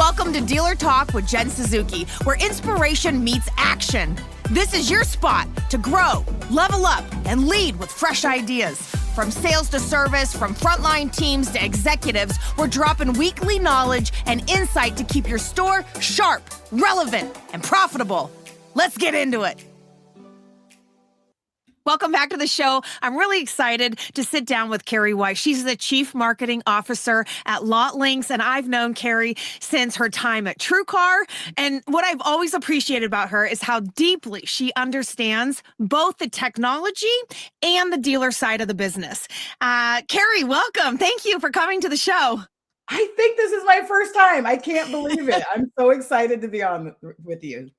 Welcome to Dealer Talk with Jen Suzuki, where inspiration meets action. This is your spot to grow, level up, and lead with fresh ideas. From sales to service, from frontline teams to executives, we're dropping weekly knowledge and insight to keep your store sharp, relevant, and profitable. Let's get into it. Welcome back to the show. I'm really excited to sit down with Kerri Wise. She's the Chief Marketing Officer at Lotlinx, and I've known Kerri since her time at TrueCar. And what I've always appreciated about her is how deeply she understands both the technology and the dealer side of the business. Kerri, welcome. Thank you for coming to the show. I think this is my first time. I can't believe it. I'm so excited to be on with you.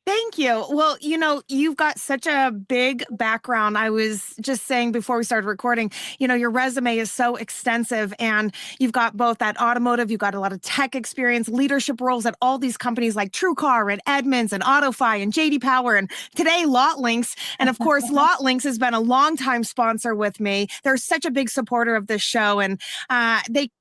Thank you. Well, you know, you've got such a big background. I was just saying before we started recording, you know, your resume is so extensive and you've got both that automotive, you've got a lot of tech experience, leadership roles at all these companies like TrueCar and Edmunds and Autofy and JD Power and today Lotlinx. And of course, Lotlinx has been a longtime sponsor with me. They're such a big supporter of this show and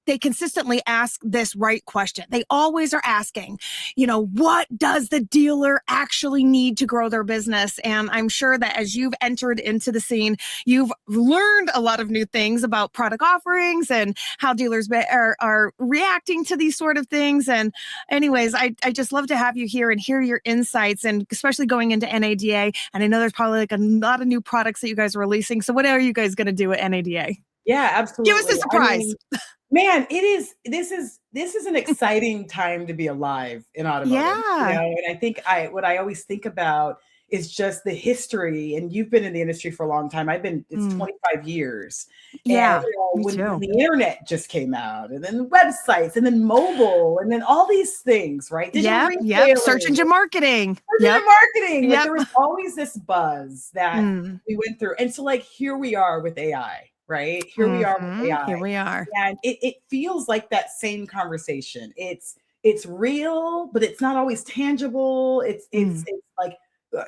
they consistently ask this right question. They always are asking, you know, what does the dealer actually need to grow their business? And I'm sure that as you've entered into the scene, you've learned a lot of new things about product offerings and how dealers are reacting to these sort of things. And anyways, I just love to have you here and hear your insights, and especially going into NADA. And I know there's probably like a lot of new products that you guys are releasing. So what are you guys going to do at NADA? Yeah, absolutely. Give us a surprise. Man, this is an exciting time to be alive in automotive. Yeah. You know? And I think what I always think about is just the history. And you've been in the industry for a long time. It's 25 years. Yeah. And, when the internet just came out, and then websites, and then mobile, and then all these things, right? Yep. Search engine marketing. Like, there was always this buzz that we went through. And so like, here we are with AI. Right? Here we are with AI. Here we are. And it feels like that same conversation. It's real, but it's not always tangible. It's like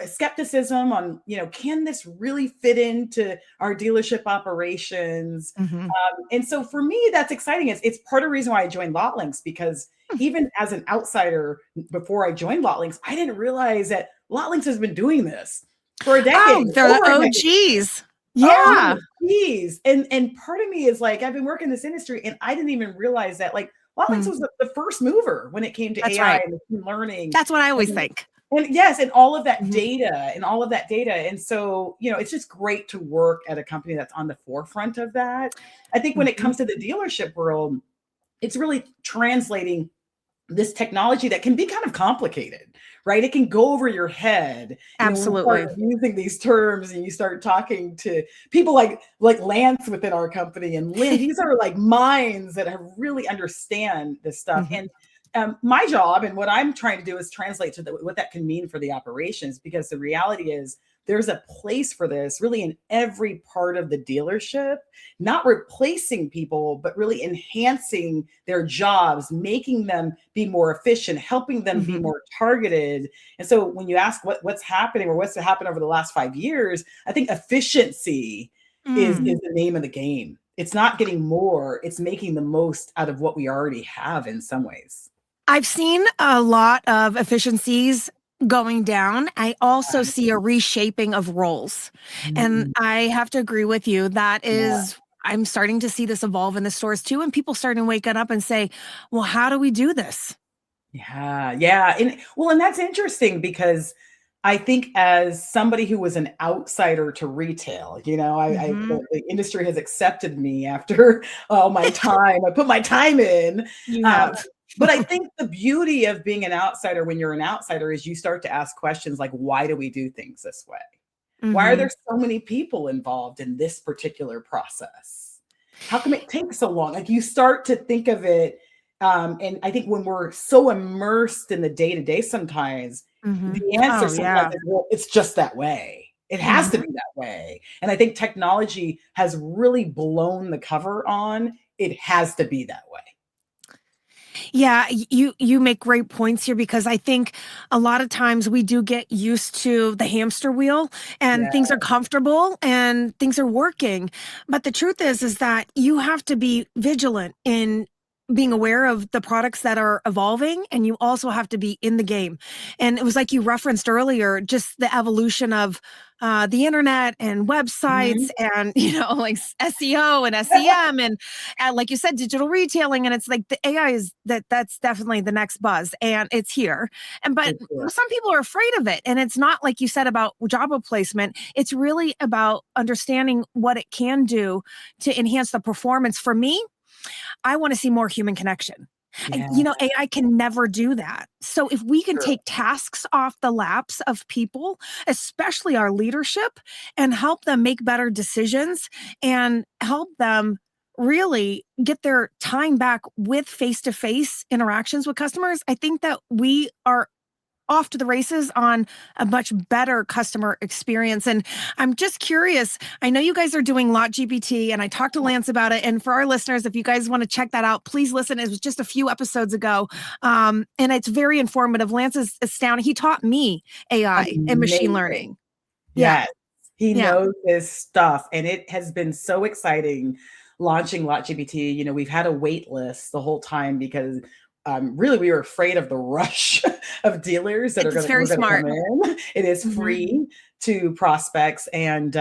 skepticism on, you know, can this really fit into our dealership operations? And so for me, that's exciting. It's part of the reason why I joined Lotlinx, because even as an outsider, before I joined Lotlinx, I didn't realize that Lotlinx has been doing this for a decade. Oh, they're the OGs. Yeah. Oh, geez. And part of me is like, I've been working in this industry and I didn't even realize that like Lotlinx was the first mover when it came to AI and machine learning. That's what I always think. And yes, and all of that data And so, you know, it's just great to work at a company that's on the forefront of that. I think when it comes to the dealership world, it's really translating this technology that can be kind of complicated, right? It can go over your head. Absolutely. You know, using these terms and you start talking to people like Lance within our company and Lynn, these are like minds that have really understand this stuff. And my job and what I'm trying to do is translate to what that can mean for the operations, because the reality is there's a place for this really in every part of the dealership, not replacing people, but really enhancing their jobs, making them be more efficient, helping them be more targeted. And so when you ask what's happening or what's happened over the last 5 years, I think efficiency is the name of the game. It's not getting more, it's making the most out of what we already have in some ways. I've seen a lot of efficiencies going down. I also see a reshaping of roles. And I have to agree with you. That is, I'm starting to see this evolve in the stores too. And people starting waking up and say, well, how do we do this? Yeah. And that's interesting, because I think as somebody who was an outsider to retail, you know, the industry has accepted me after all my time. I put my time in. But I think the beauty of being an outsider when you're an outsider is you start to ask questions like, why do we do things this way? Why are there so many people involved in this particular process? How come it takes so long? Like, you start to think of it. And I think when we're so immersed in the day-to-day sometimes, the answer sometimes is, well, it's just that way. It has to be that way. And I think technology has really blown the cover on it has to be that way. Yeah, you make great points here, because I think a lot of times we do get used to the hamster wheel and things are comfortable and things are working. But the truth is that you have to be vigilant in being aware of the products that are evolving, and you also have to be in the game. And it was like you referenced earlier, just the evolution of the internet and websites Mhm. and, like SEO and SEM and like you said, digital retailing. And it's like the AI is that's definitely the next buzz and it's here. But It's here. some people are afraid of it. And it's not like you said about job replacement. It's really about understanding what it can do to enhance the performance. For me, I want to see more human connection. And, Yeah, AI can never do that. So if we can true. take tasks off the laps of people, especially our leadership, and help them make better decisions and help them really get their time back with face-to-face interactions with customers, I think that we are off to the races on a much better customer experience. And I'm just curious, I know you guys are doing Lot GPT, and I talked to Lance about it. And for our listeners, if you guys want to check that out, please listen. It was just a few episodes ago. And it's very informative. Lance is astounding. He taught me AI and machine Amazing. learning. Yeah. Yes, he Yeah. knows his stuff, and it has been so exciting launching LotGPT. We've had a wait list the whole time because really we were afraid of the rush of dealers that It's very were gonna smart. come in. It is Mhm. free to prospects, and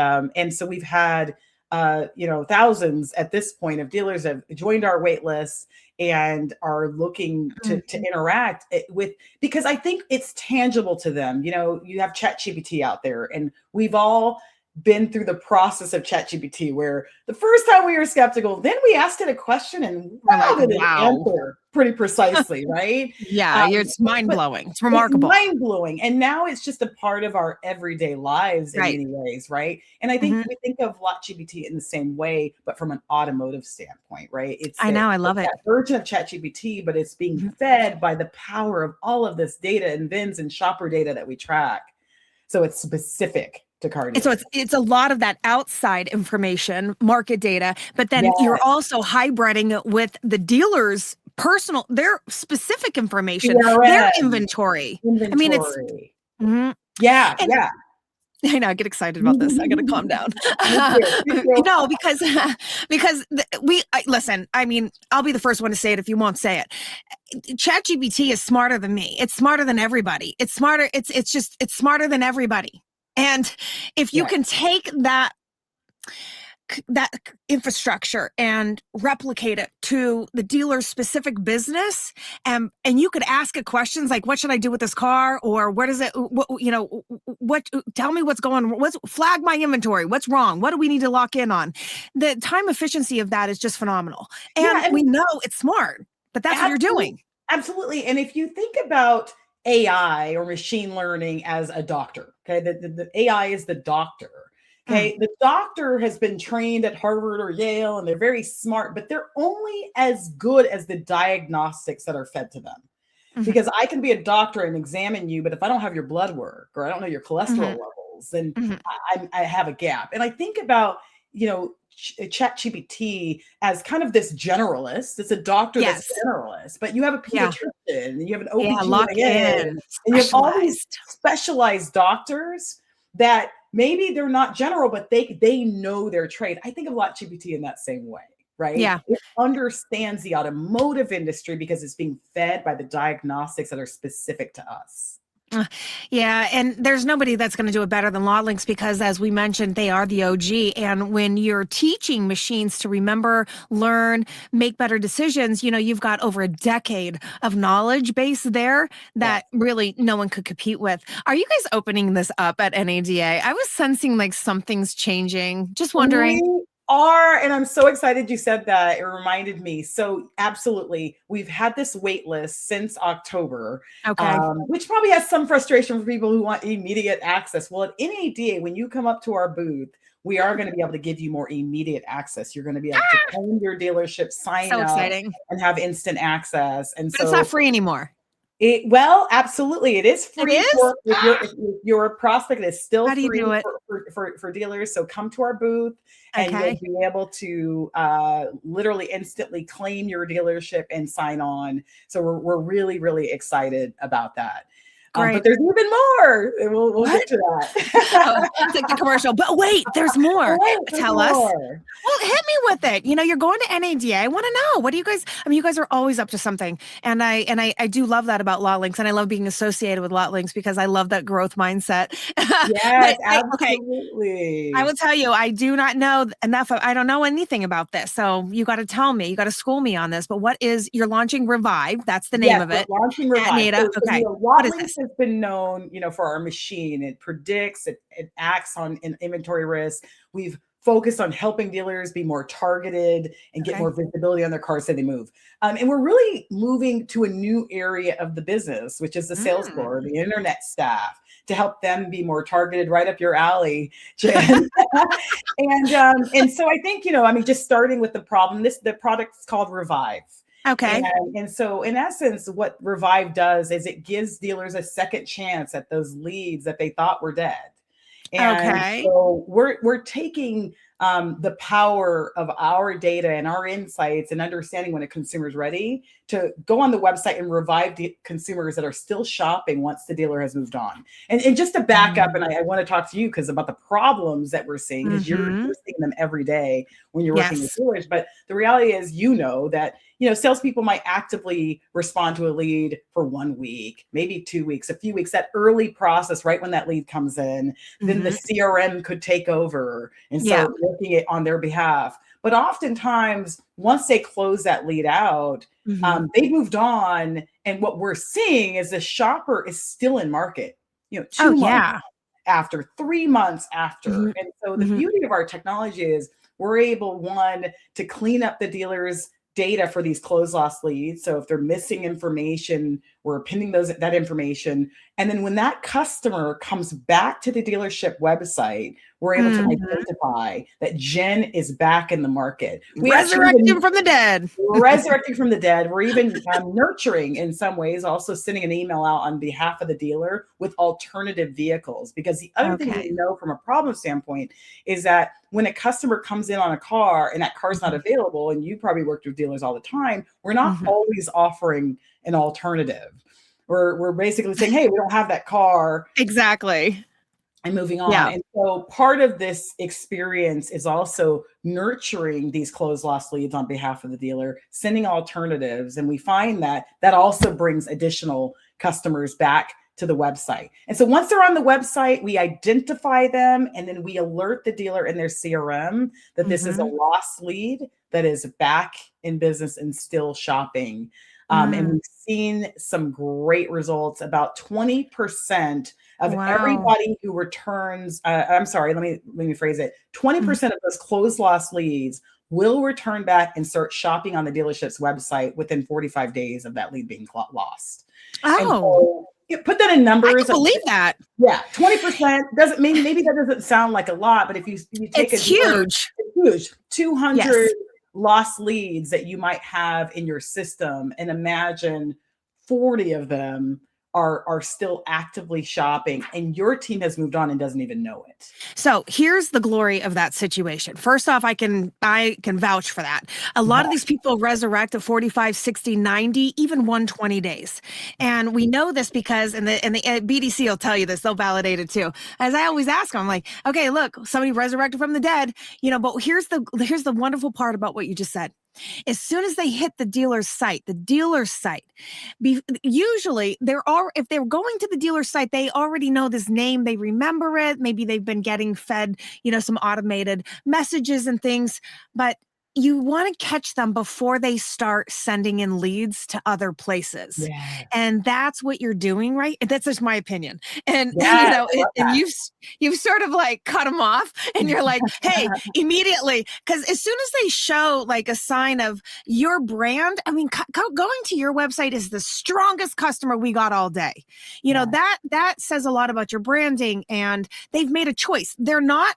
so we've had thousands at this point of dealers have joined our wait list and are looking to Mhm. interact with, because I think it's tangible to them. You have ChatGPT out there, and we've all been through the process of ChatGPT where the first time we were skeptical, then we asked it a question and We're wow, like, did it wow. answer pretty precisely, right? Yeah, Um, it's mind but blowing. It's it's remarkable. mind blowing. And now it's just a part of our everyday lives in Right. many ways, right? And I think Mhm. we think of LotGPT in the same way, but from an automotive standpoint, right? I know. I It's love it. that version of ChatGPT, but it's being Mhm. fed by the power of all of this data and VINs and shopper data that we track. So it's specific to car And so dealers. it's a lot of that outside information, market data, but then you're Yes, also hybriding it with the dealer's their specific information, their CRM, inventory. I mean, it's inventory. mhm. Yeah, And yeah. I know I get excited about this. I got to calm down. Me too, me too. Because listen. I mean, I'll be the first one to say it if you won't say it. ChatGPT is smarter than me. It's smarter than everybody. It's smarter. It's smarter than everybody. And if you Yeah. can take that infrastructure and replicate it to the dealer's specific business, and you could ask it questions like, what should I do with this car, or where does it what tell me what's going, what's flag my inventory, what's wrong, what do we need to lock in on. The time efficiency of that is just phenomenal, Yeah, and and we know it's smart, but that's what you're absolutely, doing. absolutely. And if you think about AI or machine learning as a doctor, okay, the AI is the doctor. Mm, Okay, the doctor has been trained at Harvard or Yale, and they're very smart, but they're only as good as the diagnostics that are fed to them. mhm, Because I can be a doctor and examine you, but if I don't have your blood work or I don't know your cholesterol mhm, levels, then mhm. I have a gap. And I think about, Chat GPT as kind of this generalist. It's a doctor that's Yes. generalist, but you have a Yeah. pediatrician and you have an Yeah. Lock OBGYN in. and you have all these Specialized. specialized doctors that maybe they're not general, but they know their trade. I think of ChatGPT in that same way, right? Yeah. It understands the automotive industry because it's being fed by the diagnostics that are specific to us. Uh, Yeah, and there's nobody that's going to do it better than Lotlinx because, as we mentioned, they are the OG. And when you're teaching machines to remember, learn, make better decisions, you've got over a decade of knowledge base there Yes. that really no one could compete with. Are you guys opening this up at NADA? I was sensing like something's changing. Just wondering. We are, and I'm so excited you said that. It reminded me. So, absolutely, we've had this wait list since October, Okay. which probably has some frustration for people who want immediate access. Well, at NADA, when you come up to our booth, we are going to be able to give you more immediate access. You're going to be able to claim your dealership, sign So up, exciting. and have instant access. And But it's not so, free anymore. absolutely. It is It free is? for if you're a prospect, it's still How do you free do it? for dealers. So come to our booth and you'll Okay. be able to literally instantly claim your dealership and sign on. So we're really, really excited about that. Great. But there's even more. And we'll get to Oh, that. it's like the commercial. But wait, there's more. Wait, there's Tell us. more. Well, hit me with it. You're going to NADA. I want to know. What do you guys, I mean, you guys are always up to something. And I do love that about Lotlinx. And I love being associated with Lotlinx because I love that growth mindset. Yes, Okay. absolutely. I will tell you, I do not know enough. I don't know anything about this. So you got to tell me, you got to school me on this. But you're launching Revive. That's the name of it. Launching Revive. At NADA. Okay. What is Lotlinx this? has been known, for our machine. It predicts, it acts on inventory risk. We've focused on helping dealers be more targeted and get more visibility on their cars as they move. And we're really moving to a new area of the business, which is the sales floor, the internet staff, to help them be more targeted, right up your alley, Jen. And so I think, just starting with the problem, the product's called Revive. Okay. And so in essence, what Revive does is it gives dealers a second chance at those leads that they thought were dead. And so we're taking the power of our data and our insights and understanding when a consumer is ready to go on the website and revive consumers that are still shopping once the dealer has moved on. And just to back up, and I want to talk to you because about the problems that we're seeing, because you're seeing them every day when you're working with dealers. But the reality is, that salespeople might actively respond to a lead for 1 week, maybe 2 weeks, a few weeks, that early process, right when that lead comes in, then the CRM could take over and start working it on their behalf. But oftentimes, once they close that lead out, they've moved on. And what we're seeing is the shopper is still in market, 2 months after, 3 months after. And so the beauty of our technology is we're able, one, to clean up the dealer's data for these closed loss leads. So if they're missing information, we're pinning that information. And then when that customer comes back to the dealership website, we're able to identify that Jen is back in the market. Resurrecting from the dead. Resurrecting from the dead. We're even nurturing in some ways, also sending an email out on behalf of the dealer with alternative vehicles. Because the other thing we know from a problem standpoint is that when a customer comes in on a car and that car's not available, and you probably worked with dealers all the time, we're not always offering an alternative. We're basically saying, hey, we don't have that car. Exactly. And moving on. And so part of this experience is also nurturing these closed loss leads on behalf of the dealer, sending alternatives. And we find that also brings additional customers back to the website. And so once they're on the website, we identify them and then we alert the dealer in their CRM that this is a lost lead that is back in business and still shopping. And we've seen some great results. About 20% of everybody who returns, I'm sorry, let me rephrase it. 20% of those closed loss leads will return back and start shopping on the dealership's website within 45 days of that lead being lost. Oh, so, put that in numbers. I can believe that. Yeah, 20% doesn't maybe that doesn't sound like a lot, but if you take it's huge. It's huge. 200 lost leads that you might have in your system, and imagine 40 of them are still actively shopping, and your team has moved on and doesn't even know it. So here's the glory of that situation. First off, I can vouch for that. A lot of these people resurrect at 45, 60, 90, even 120 days. And we know this because, and the BDC will tell you this, they'll validate it too. As I always ask them, I'm like, okay, look, somebody resurrected from the dead, but here's the wonderful part about what you just said. As soon as they hit the dealer's site, usually if they're going to the dealer's site, they already know this name, they remember it. Maybe they've been getting fed, some automated messages and things, but you want to catch them before they start sending in leads to other places. Yeah. And that's what you're doing, right? That's just my opinion. And, and you've sort of like cut them off and you're like, hey, immediately, because as soon as they show like a sign of your brand, I mean, going to your website is the strongest customer we got all day. That says a lot about your branding, and they've made a choice. They're not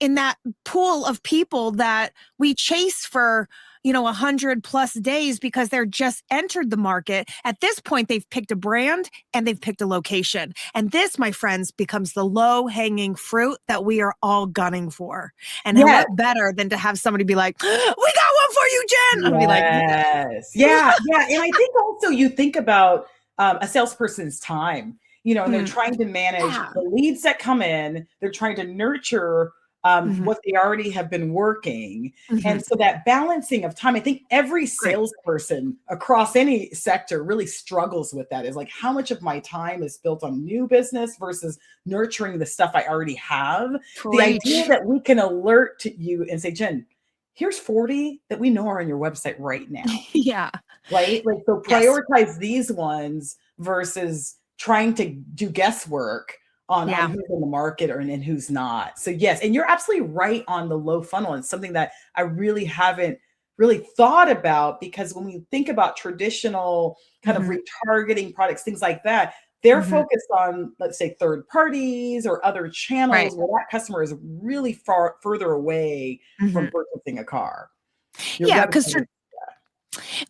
in that pool of people that we chase for, 100+ days because they're just entered the market. At this point, they've picked a brand and they've picked a location. And this, my friends, becomes the low-hanging fruit that we are all gunning for. And what better than to have somebody be like, we got one for you, Jen. And be like, yes. Yeah. And I think also you think about a salesperson's time, and they're trying to manage Yeah. the leads that come in. They're trying to nurture what they already have been working. And so that balancing of time, I think every Great. salesperson across any sector really struggles with that, is like, how much of my time is built on new business versus nurturing the stuff I already have. The idea Preach. that we can alert to you and say, Jen, here's 40 that we know are on your website right now, Yeah. right? Like, so Yes. prioritize these ones versus trying to do guesswork on Yeah. who's in the market and who's not. So yes, and you're absolutely right on the low funnel. It's something that I really haven't really thought about, because when we think about traditional kind of retargeting products, things like that, they're focused on, let's say, third parties or other Right. channels where that customer is really far further away from purchasing a car. Your Yeah, website.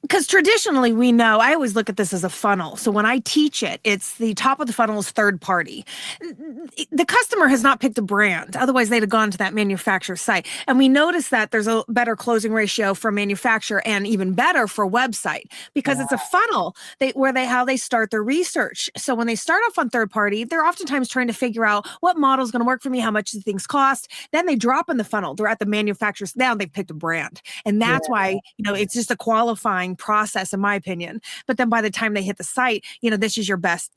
because traditionally we know, I always look at this as a funnel. So when I teach it, it's the top of the funnel is third party. The customer has not picked a brand. Otherwise they'd have gone to that manufacturer site. And we notice that there's a better closing ratio for manufacturer and even better for website, because it's a funnel how they start their research. So when they start off on third party, they're oftentimes trying to figure out what model is going to work for me, how much do things cost. Then they drop in the funnel. They're at the manufacturers. Now they've picked a brand. And that's why, it's just a qualifying process, in my opinion. But then by the time they hit the site, this is your best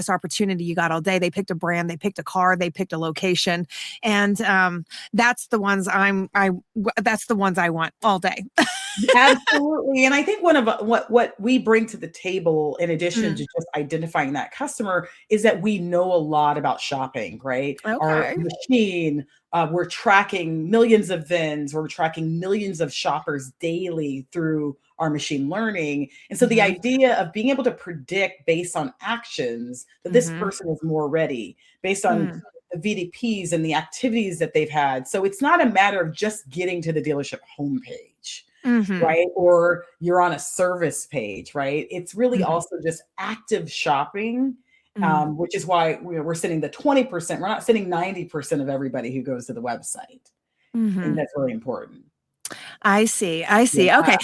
opportunity you got all day. They picked a brand, they picked a car, they picked a location. And that's the ones I want all day. Absolutely. And I think one of what we bring to the table, in addition to just identifying that customer, is that we know a lot about shopping, right? Our Okay. machine, we're tracking millions of VINs, we're tracking millions of shoppers daily through our machine learning. And so the idea of being able to predict based on actions that this person is more ready, based on the VDPs and the activities that they've had. So it's not a matter of just getting to the dealership homepage. Right? Or you're on a service page, right? It's really also just active shopping, which is why we're sending the 20%. We're not sending 90% of everybody who goes to the website. And that's really important. I see. Yeah. Okay.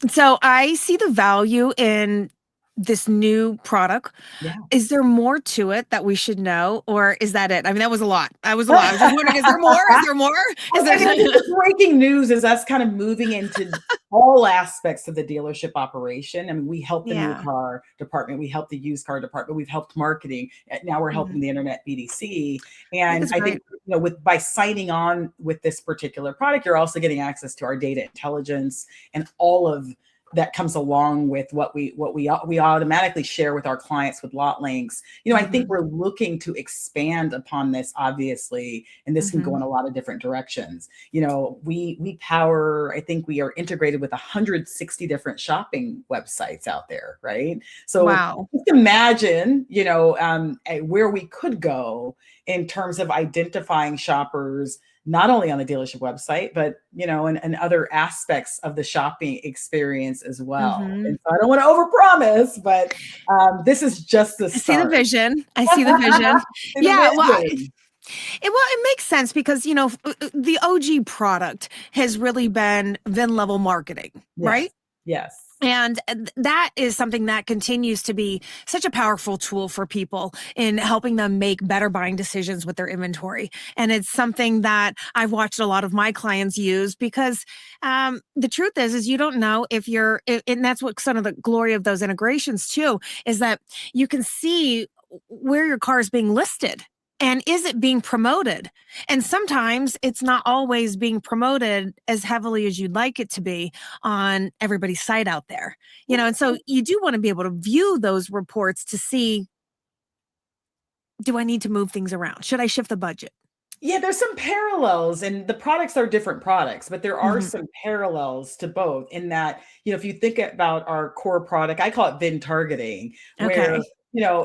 So I see the value in this new product. Yeah. Is there more to it that we should know, or is that it? I mean, that was a lot. I was just wondering, is there more? Is there more? Is I think there? the breaking news is us kind of moving into all aspects of the dealership operation. I mean, we help the new Yeah. car department, we help the used car department, we've helped marketing. Now we're helping the internet BDC. And That's I great. think, by signing on with this particular product, you're also getting access to our data intelligence and all of that comes along with what we automatically share with our clients with Lotlinx. I think we're looking to expand upon this, obviously, and this can go in a lot of different directions. We power, I think we are integrated with 160 different shopping websites out there, right? So Wow. just imagine, where we could go in terms of identifying shoppers, not only on the dealership website, but, and other aspects of the shopping experience as well. And so I don't want to overpromise, but this is just the I see the start. vision. I see the vision. See the Yeah. vision. It makes sense because, the OG product has really been VIN level marketing, right? Yes. And that is something that continues to be such a powerful tool for people in helping them make better buying decisions with their inventory. And it's something that I've watched a lot of my clients use because the truth is you don't know and that's what some of the glory of those integrations too, is that you can see where your car is being listed. And is it being promoted? And sometimes it's not always being promoted as heavily as you'd like it to be on everybody's site out there. And so you do want to be able to view those reports to see, do I need to move things around? Should I shift the budget? Yeah, there's some parallels, and the products are different products, but there are some parallels to both in that, if you think about our core product, I call it VIN targeting, where, Okay.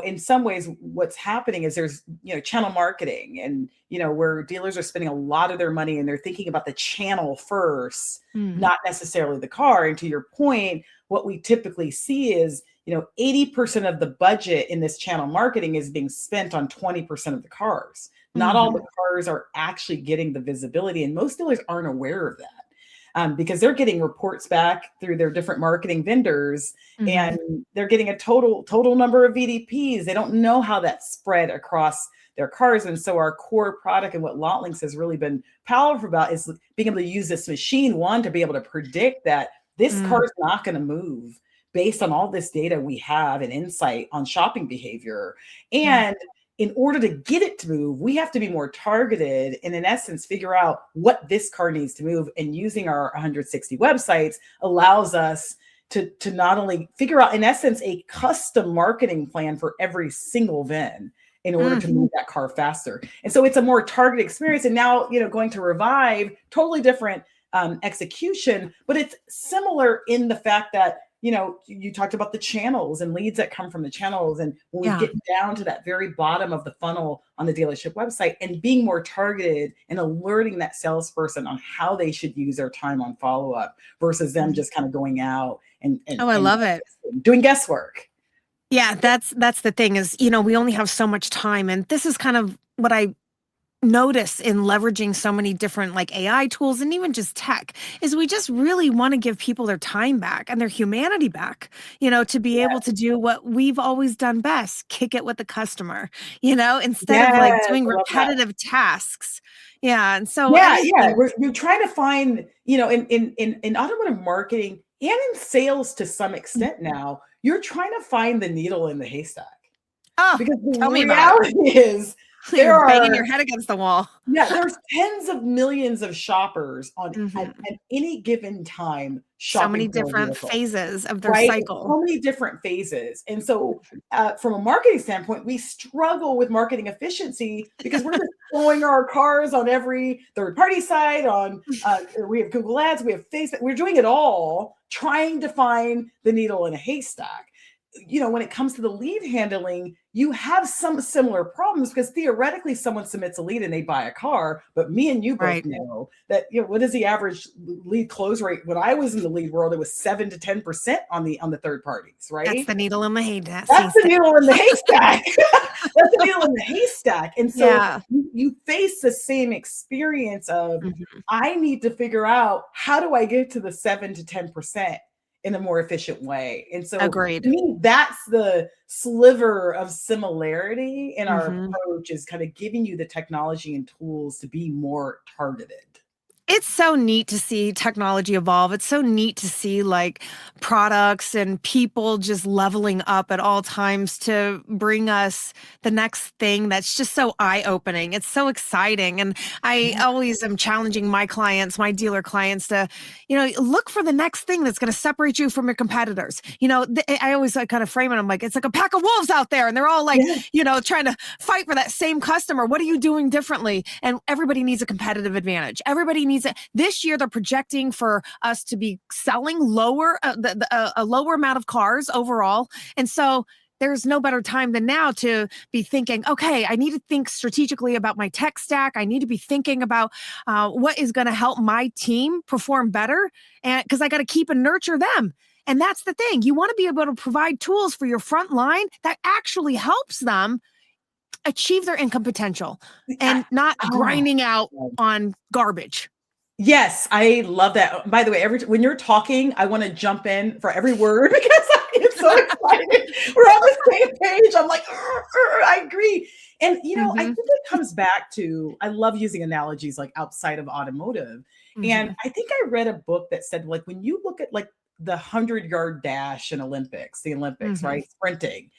in some ways what's happening is there's, channel marketing and, where dealers are spending a lot of their money and they're thinking about the channel first, not necessarily the car. And to your point, what we typically see is, 80% of the budget in this channel marketing is being spent on 20% of the cars. Not all the cars are actually getting the visibility, and most dealers aren't aware of that. because they're getting reports back through their different marketing vendors, Mhm. and they're getting a total number of VDPs. They don't know how that's spread across their cars. And so our core product and what Lotlinx has really been powerful about is being able to use this machine, one, to be able to predict that this Mm. car is not going to move based on all this data we have and insight on shopping behavior. Mm. And in order to get it to move, we have to be more targeted and, in essence, figure out what this car needs to move. And using our 160 websites allows us to not only figure out, in essence, a custom marketing plan for every single VIN in order to move that car faster. And so it's a more targeted experience. And now, going to Revive, totally different execution, but it's similar in the fact that, you talked about the channels and leads that come from the channels. And when we get down to that very bottom of the funnel on the dealership website and being more targeted and alerting that salesperson on how they should use their time on follow-up versus them just kind of going out and I love it. doing guesswork. Yeah, that's the thing is, we only have so much time. And this is kind of what I notice in leveraging so many different like AI tools and even just tech is we just really want to give people their time back and their humanity back, to be able to do what we've always done best, kick it with the customer, instead of like doing repetitive tasks. Yeah. And so we're trying to find, in automotive marketing and in sales to some extent now, you're trying to find the needle in the haystack. Oh, because tell the me about it. reality is You're banging your head against the wall. Yeah, there's tens of millions of shoppers at any given time shopping. So many for a different vehicle, phases of their right? cycle. So many different phases. And so from a marketing standpoint, we struggle with marketing efficiency because we're just throwing our cars on every third-party site, we have Google Ads, we have Facebook, we're doing it all, trying to find the needle in a haystack. When it comes to the lead handling, you have some similar problems because theoretically someone submits a lead and they buy a car, but me and you both know that, what is the average lead close rate? When I was in the lead world, it was 7 to 10% on the third parties, right? That's the needle in the haystack. That's the needle in the haystack. That's the needle in the haystack. And so you face the same experience of, I need to figure out, how do I get to the 7 to 10%? In a more efficient way. And so agreed. To me, that's the sliver of similarity in our approach, is kind of giving you the technology and tools to be more targeted. It's so neat to see technology evolve. It's so neat to see like products and people just leveling up at all times to bring us the next thing that's just so eye-opening. It's so exciting. And I always am challenging my clients, my dealer clients to, look for the next thing that's going to separate you from your competitors. I always kind of frame it. I'm like, it's like a pack of wolves out there and they're all like, trying to fight for that same customer. What are you doing differently? And everybody needs a competitive advantage. Everybody needs it. This year, they're projecting for us to be selling a lower amount of cars overall. And so there's no better time than now to be thinking, okay, I need to think strategically about my tech stack. I need to be thinking about what is going to help my team perform better. And because I got to keep and nurture them. And that's the thing. You want to be able to provide tools for your front line that actually helps them achieve their income potential and not grinding out on garbage. Yes, I love that. By the way, when you're talking, I want to jump in for every word because I get so excited. We're on the same page. I'm like, I agree. And, I think it comes back to, I love using analogies like outside of automotive. And I think I read a book that said, like, when you look at like the 100-yard dash in the Olympics, right? Sprinting,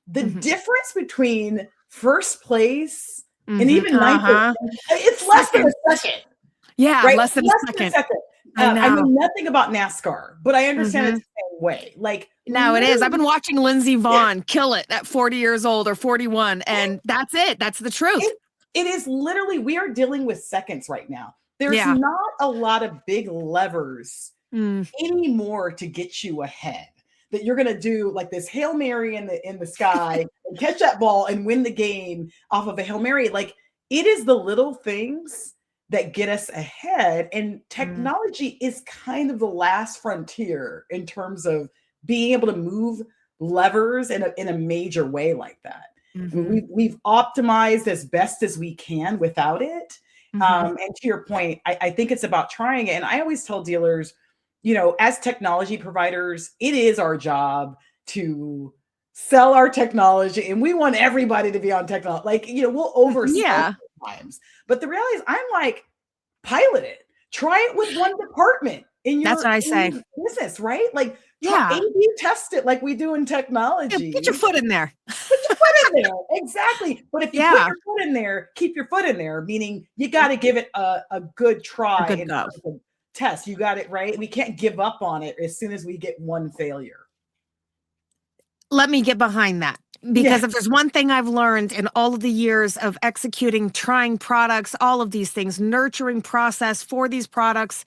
the difference between first place and even ninth place, it's less than a second. Yeah, right? less than a second. I know nothing about NASCAR, but I understand it's the same way. Like, no, it is. I've been watching Lindsey Vonn kill it at 40 years old or 41, and that's it. That's the truth. It is literally, we are dealing with seconds right now. There's not a lot of big levers anymore to get you ahead. That you're going to do like this Hail Mary in the sky and catch that ball and win the game off of a Hail Mary. Like, it is the little things that get us ahead. And technology is kind of the last frontier in terms of being able to move levers in a major way like that. I mean, we've optimized as best as we can without it. And to your point, I think it's about trying it. And I always tell dealers, as technology providers, it is our job to sell our technology, and we want everybody to be on technology. Like, we'll oversell Yeah. sometimes. But the reality is, I'm like, pilot it. Try it with one department in That's what I say. your business, right? Like, Yeah. A/B test it like we do in Yeah, technology. put your foot in there. Put your foot in there. Exactly. But if you put Yeah. your foot in there, keep your foot in there, meaning you got to give it a good try A good and go. test. You got it right. We can't give up on it as soon as we get one failure. Let me get behind that. Because Yeah. if there's one thing I've learned in all of the years of executing, trying products, all of these things, nurturing process for these products,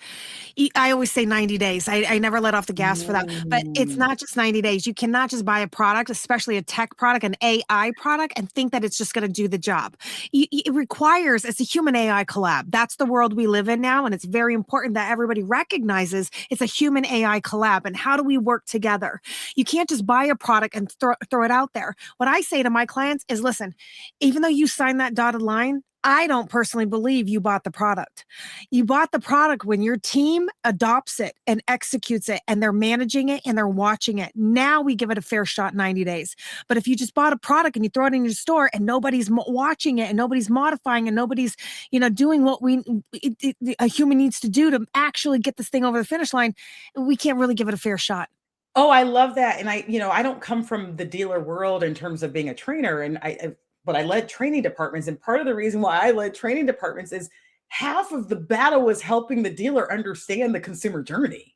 I always say 90 days. I never let off the gas for that. But it's not just 90 days. You cannot just buy a product, especially a tech product, an AI product, and think that it's just going to do the job. It requires, it's a human AI collab. That's the world we live in now. And it's very important that everybody recognizes it's a human AI collab. And how do we work together? You can't just buy a product and throw it out there. What I say to my clients is, listen, even though you sign that dotted line, I don't personally believe you bought the product. You bought the product when your team adopts it and executes it, and they're managing it and they're watching it. Now we give it a fair shot 90 days. But if you just bought a product and you throw it in your store and nobody's watching it and nobody's modifying and nobody's, doing what a human needs to do to actually get this thing over the finish line, we can't really give it a fair shot. Oh, I love that. And I don't come from the dealer world in terms of being a trainer, but I led training departments. And part of the reason why I led training departments is half of the battle was helping the dealer understand the consumer journey,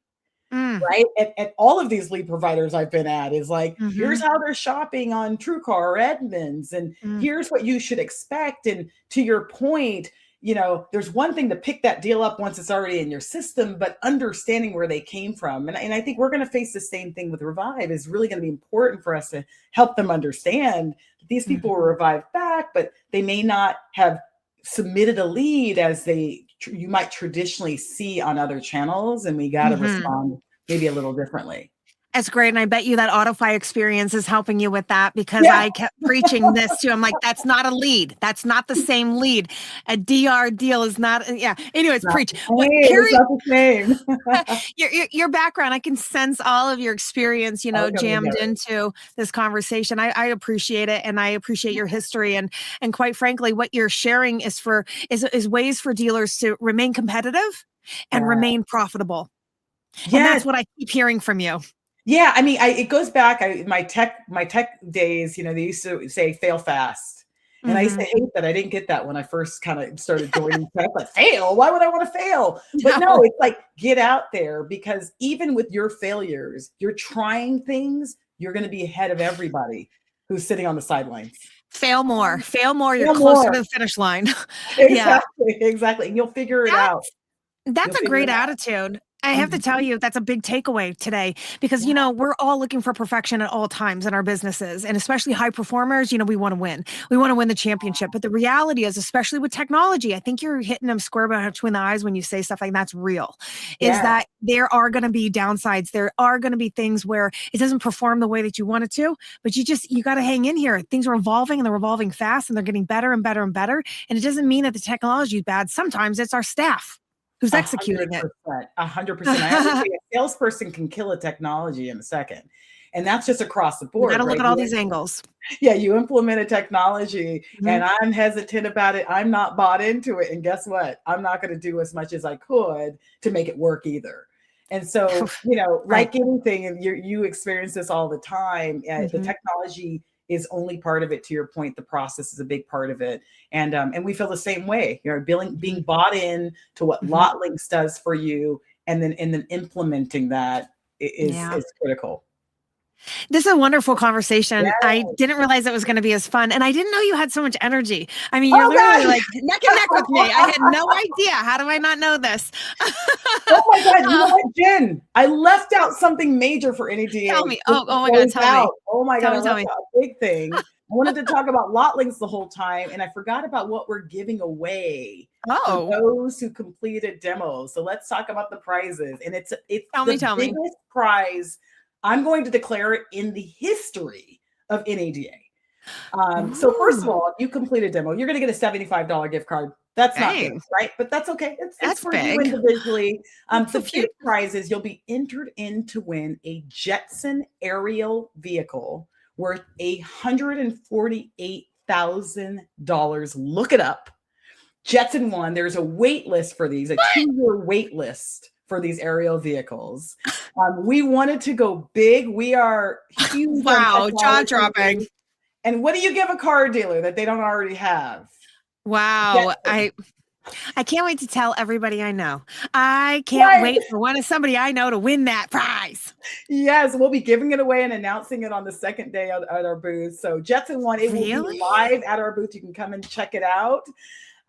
right? At all of these lead providers I've been at is like, here's how they're shopping on TrueCar or Edmunds, and here's what you should expect. And to your point, there's one thing to pick that deal up once it's already in your system, but understanding where they came from. And I think we're going to face the same thing with Revive. Is really going to be important for us to help them understand that these people were revived back, but they may not have submitted a lead as you might traditionally see on other channels. And we got to respond maybe a little differently. That's great. And I bet you that AutoFi experience is helping you with that, because I kept preaching this too. I'm like, that's not a lead. That's not the same lead. A DR deal is not. Yeah. Anyways, preach. Kerri, not the same. your background, I can sense all of your experience, jammed into this conversation. I appreciate it. And I appreciate your history. And quite frankly, what you're sharing is ways for dealers to remain competitive and remain profitable. Yes. And that's what I keep hearing from you. Yeah, I mean, it goes back. My tech days. They used to say fail fast, and I used to hate that. I didn't get that when I first kind of started joining tech. Like, fail? Why would I want to fail? But no, it's like, get out there, because even with your failures, you're trying things. You're going to be ahead of everybody who's sitting on the sidelines. Fail more. You're closer to the finish line. Exactly. And you'll figure it out. That's a great attitude. I have to tell you, that's a big takeaway today, because, we're all looking for perfection at all times in our businesses, and especially high performers, we want to win. We want to win the championship. But the reality is, especially with technology, I think you're hitting them square between the eyes when you say stuff like that's real, is that there are going to be downsides. There are going to be things where it doesn't perform the way that you want it to, but you got to hang in here. Things are evolving, and they're evolving fast, and they're getting better and better and better. And it doesn't mean that the technology is bad. Sometimes it's our staff who's executing 100%, 100%. I have to say, a salesperson can kill a technology in a second. And that's just across the board. You got to look at all these angles. Yeah, you implement a technology and I'm hesitant about it. I'm not bought into it. And guess what? I'm not going to do as much as I could to make it work either. And so, like anything, and you experience this all the time, the technology is only part of it. To your point, the process is a big part of it. And we feel the same way, being bought in to what Lotlinx does for you, and then implementing that is critical. This is a wonderful conversation. Yes. I didn't realize it was going to be as fun. And I didn't know you had so much energy. I mean, you're literally like neck and neck with me. I had no idea. How do I not know this? Oh my God. You know what, Jen? I left out something major for NEDA. Tell me. Oh my God. Tell me. Oh my God. I left out a big thing. I wanted to talk about Lotlinx the whole time, and I forgot about what we're giving away for those who completed demos. So let's talk about the prizes. And it's the biggest prize I'm going to declare it in the history of NEDA. So first of all, if you complete a demo, you're going to get a $75 gift card That's not good, Dang, right? But that's okay. It's that's for you big. individually. It's a The few. big prize is you'll be entered in to win a Jetson aerial vehicle worth $148,000. Look it up. Jetson One. There's a wait list for these, a 2-year wait list for these aerial vehicles. We wanted to go big. We are huge on Wow, jaw technology. dropping. And what do you give a car dealer that they don't already have? Wow. Jetson. I can't wait to tell everybody I know. I can't Right. wait for somebody I know to win that prize. Yes, we'll be giving it away and announcing it on the second day at our booth. So Jetson One, it will Really? be live at our booth. You can come and check it out.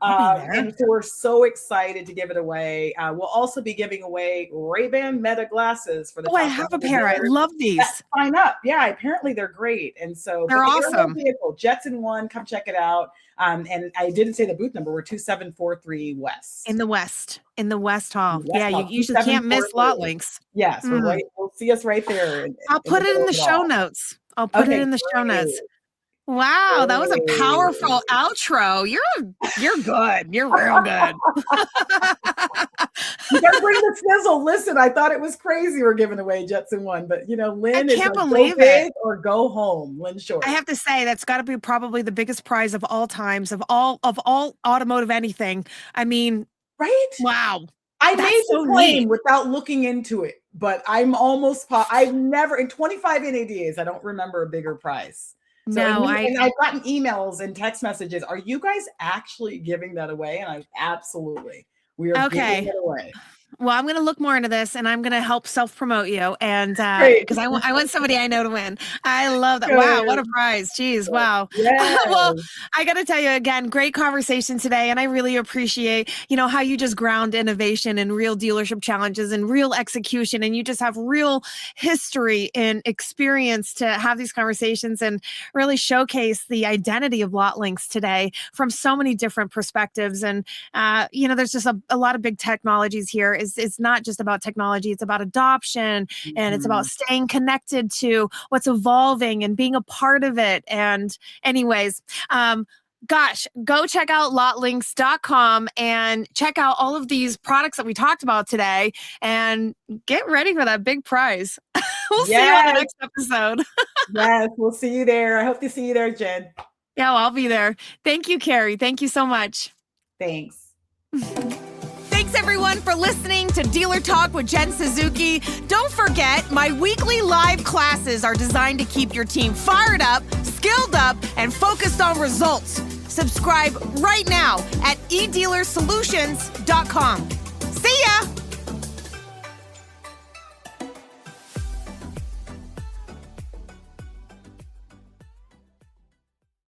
I'll be there. And so we're so excited to give it away. We'll also be giving away Ray-Ban Meta glasses for the Oh, I have a pair. I love these. Sign up. Yeah, apparently they're great. And so They're awesome. Vehicle, Jetson One, come check it out. And I didn't say the booth number. We're 2743 West. In the West Hall. West Yeah, Hall, you usually can't miss 2743. Lotlinx. Yes, we're right. You'll see us right there. I'll put it in the show notes. I'll put it in the show notes. Wow, that was a powerful outro. You're good. You're real good. You gotta bring the sizzle. Listen, I thought it was crazy we're giving away Jetson One, but Lynn I is can't like, believe go big it. or go home. Lynn Short. I have to say that's got to be probably the biggest prize of all times of all automotive anything. I mean, right? wow. I made so the claim neat. without looking into it, but I'm almost I've never in 25 NADAs, I don't remember a bigger prize. So, No, and I've gotten emails and text messages. Are you guys actually giving that away? And absolutely. We are giving it away. Well, I'm going to look more into this and I'm going to help self-promote you. And because I want somebody I know to win. I love that. Good. Wow. What a prize. Jeez. Wow. Yes. Well, I got to tell you again, great conversation today. And I really appreciate, how you just ground innovation and real dealership challenges and real execution. And you just have real history and experience to have these conversations and really showcase the identity of Lotlinx today from so many different perspectives. And, there's just a lot of big technologies here. It's not just about technology, it's about adoption and it's about staying connected to what's evolving and being a part of it. And anyways, gosh, go check out Lotlinx.com and check out all of these products that we talked about today and get ready for that big prize. We'll see you on the next episode. Yes, we'll see you there. I hope to see you there, Jen. Yeah, well, I'll be there. Thank you, Kerri. Thank you so much. Thanks. Thanks, everyone, for listening to Dealer Talk with Jen Suzuki. Don't forget, my weekly live classes are designed to keep your team fired up, skilled up, and focused on results. Subscribe right now at edealersolutions.com. See ya!